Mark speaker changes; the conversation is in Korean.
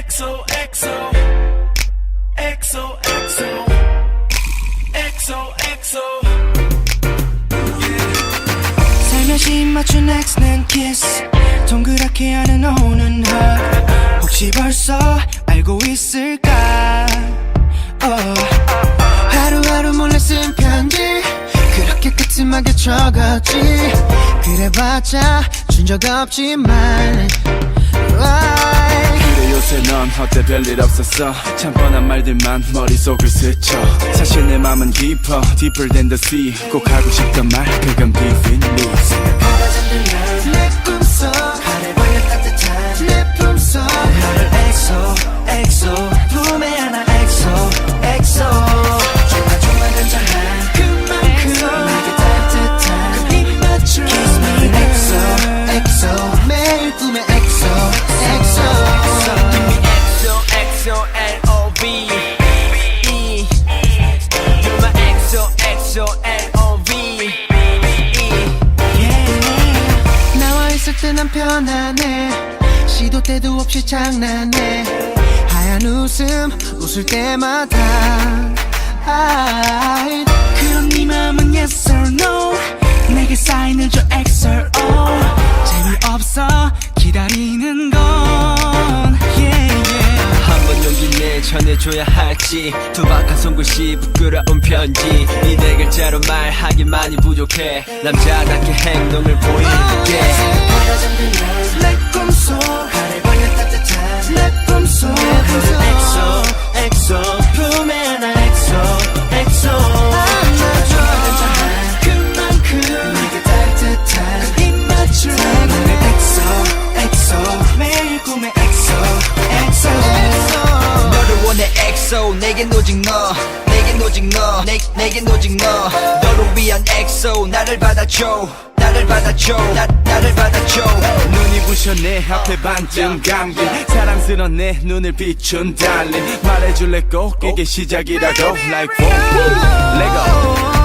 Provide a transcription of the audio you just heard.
Speaker 1: XO XO XO XO XO XO
Speaker 2: 살며시 맞춘 X는 kiss 동그랗게 하는 O는 hug 혹시 벌써 알고 있을까 하루하루 몰래 쓴 편지 그렇게 끄트하게 적었지 그래봤자 준 적 없지만
Speaker 1: 그래 요새 넌 어때 별일 없었어 참 뻔한 말들만 머릿속을 스쳐 사실 내 맘은 깊어 Deeper than the sea 꼭 하고 싶던 말 그건 Be with me
Speaker 2: 바다 잠든 날 내 꿈속 하늘 벌려 따뜻한 내 품속 너를 엑소 엑소 품에 안아 엑소 엑소 조마조마 단장한 그만큼 내게 따뜻한 그 입맞춤 Kiss me 엑소 엑소 매일 꿈에 엑소 엑소
Speaker 3: XO L-O-V E You're my XO XO L-O-V
Speaker 2: 나와 있을 때 난 편안해 시도 때도 없이 장난해 하얀 웃음 웃을 때마다 그럼 네 맘은 yes or no 내게 사인을 줘 XOR 재미없어 기다리는 건
Speaker 3: 한 번 용기 내 전해줘야 할지 투박한 손글씨 부끄러운 편지 이 네 글자로 말하기 많이 부족해 남자답게 행동을 보일게
Speaker 2: 바다 잠든 날내 꿈속 하늘 벌려 따뜻한 내 품속 엑소 엑소 품에 안아 엑소 엑소 안아줘 그만큼 내게 따뜻한 입맞춤 엑소 엑소 매일 꿈에 엑소 엑소
Speaker 3: 너를 원해 XO 내겐 오직 너 내겐 오직 너 내겐 오직 너 너를 위한 XO 나를 받아줘 나를 받아줘 나를 받아줘
Speaker 1: 눈이 부셔 내 앞에 반쯤 감긴 사랑스런 내 눈을 비춘 달림 말해줄래 꼭 이게 시작이라고 Like whoa, let go